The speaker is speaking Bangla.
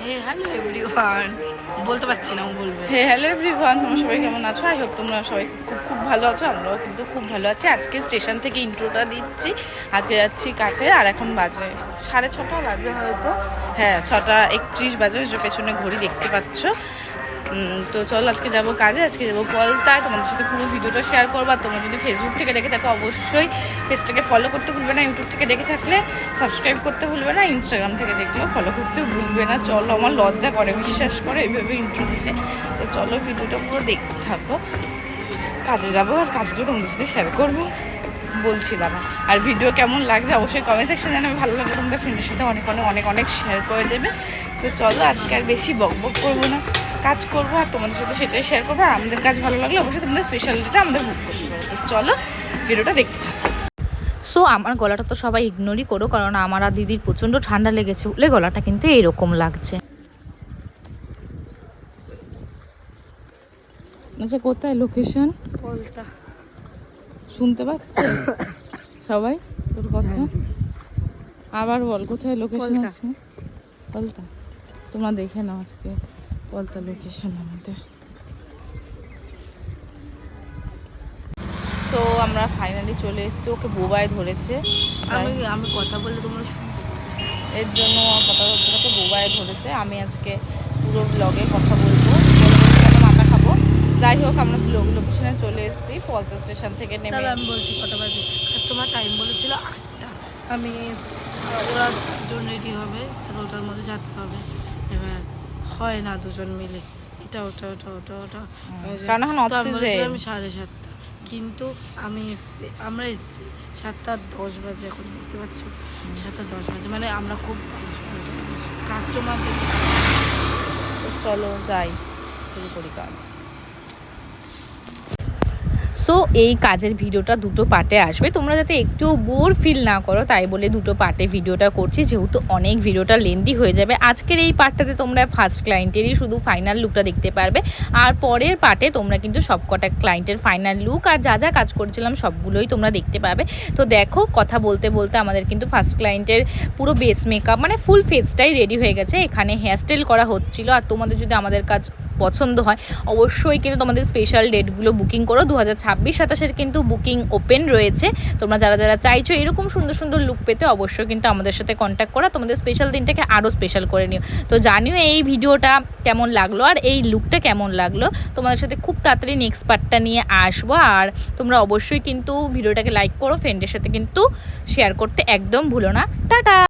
হ্যালো এভরিওয়ান, বলতে পারছি না, বলবে হ্যালো এভরিওয়ান, তোমরা সবাই কেমন আছো? আই হোপ তোমরা সবাই খুব ভালো আছো। আমরাও কিন্তু খুব ভালো আছি। আজকে স্টেশন থেকে ইন্ট্রোটা দিচ্ছি। আজকে যাচ্ছি কাছে, আর এখন বাজে 6:30 বাজে হয়তো। হ্যাঁ, 6:31 বাজে, ওই যে পেছনে ঘড়ি দেখতে পাচ্ছ। তো চল আজকে যাব কাজে, আজকে যাবো পলতায়। তোমাদের সাথে পুরো ভিডিওটা শেয়ার করবো। আর তোমরা যদি ফেসবুক থেকে দেখে থাকো অবশ্যই পেজটাকে ফলো করতে ভুলবে না। ইউটিউব থেকে দেখে থাকলে সাবস্ক্রাইব করতে ভুলবে না। ইনস্টাগ্রাম থেকে দেখলেও ফলো করতে ভুলবে না। চলো, আমার লজ্জা করে, বিশ্বাস করে এইভাবে ইন্ট্রো দিতে। তো চলো ভিডিওটা পুরো দেখতে থাকো। কাজে যাবো, আর কাজগুলো তোমাদের সাথে শেয়ার করবো বলছিলাম। আর ভিডিও কেমন লাগছে অবশ্যই কমেন্ট সেকশনে জানাবে। ভালো লাগলে তোমাদের ফ্রেন্ডের সাথে অনেক অনেক অনেক অনেক শেয়ার করে দেবে। তো চলো, আজকে আর বেশি বক বক করবো না, কাজ করবো আর তোমাদের সাথে সেটাই শেয়ার করবো। আর আমাদের কাজ ভালো লাগলে অবশ্যই তোমাদের স্পেশালিটিটা আমাদের বুক করতে পারো। তো চলো ভিডিওটা দেখতে থাকো। সো আমার গলাটা তো সবাই ইগনোরই করো, কারণ আমার আর দিদির প্রচণ্ড ঠান্ডা লেগেছে বলে গলাটা কিন্তু এরকম লাগছে। আচ্ছা, কোথায় লোকেশন? পলতা। শুনতে পাচ্ছে সবাই তোর কথা? আবার বল, কোথায় লোকেশন আছে? পলতা। তোমরা দেখে নাও আজকে পলতা লোকেশন আমাদের। সো আমরা ফাইনালি চলে এসেছি। ওকে বোবায় ধরেছে, আমি কথা বললে তোমরা এর জন্য কথা হচ্ছে না। তো বোবায় ধরেছে। আমি আজকে পুরো ব্লগে কথা বলবো, মাথা খাবো। যাই হোক, আমরা লোকেশনে চলে এসেছি পলতা স্টেশন থেকে নেমে। তাহলে আমি বলছি কটা বাজে। কাস্টমার টাইম বলেছিল 8টা। আমি ওরা দুজন রেডি হবে, আর ওটার মধ্যে যেতে হবে। এবার হয় না দুজন মিলে, এটা ওটা ওটা ওটা ওটা কারণ এখন তো আমি অফিসে বলেছিলাম 7:30, কিন্তু আমরা এসেছি 7:10 বাজে। এখন দেখতে পাচ্ছ 7:10 বাজে, মানে আমরা খুব কাস্টমার। চলো যাই, শুরু করি কাজ। সো এই কাজের ভিডিওটা দুটো পার্টে আসবে, তোমরা যাতে একটু বোর ফিল না করো তাই বলে দুটো পার্টে ভিডিওটা করছি, যেহেতু অনেক ভিডিওটা লেন্দি হয়ে যাবে। আজকের এই পার্টটাতে তোমরা ফার্স্ট ক্লায়েন্টেরই শুধু ফাইনাল লুকটা দেখতে পারবে, আর পরের পার্টে তোমরা কিন্তু সবকটা ক্লায়েন্টের ফাইনাল লুক আর যা যা কাজ করেছিলাম সবগুলোই তোমরা দেখতে পাবে। তো দেখো, কথা বলতে বলতে আমাদের কিন্তু ফার্স্ট ক্লায়েন্টের পুরো বেস মেকআপ মানে ফুল ফেসটাই রেডি হয়ে গেছে। এখানে হেয়ারস্টাইল করা হচ্ছিল। আর তোমাদের যদি আমাদের কাজ পছন্দ হয় অবশ্যই কিন্তু তোমাদের স্পেশাল ডেটগুলো বুকিং করো। 2026-27 কিন্তু বুকিং ওপেন রয়েছে। তোমরা যারা যারা চাইছো এরকম সুন্দর সুন্দর লুক পেতে অবশ্যই কিন্তু আমাদের সাথে কন্ট্যাক্ট করা, তোমাদের স্পেশাল দিনটাকে আরও স্পেশাল করে নিও। তো জানিও এই ভিডিওটা কেমন লাগলো আর এই লুকটা কেমন লাগলো। তোমাদের সাথে খুব তাড়াতাড়ি নেক্সট পার্টটা নিয়ে আসবো। আর তোমরা অবশ্যই কিন্তু ভিডিওটাকে লাইক করো, ফ্রেন্ডের সাথে কিন্তু শেয়ার করতে একদম ভুলো না। টাটা।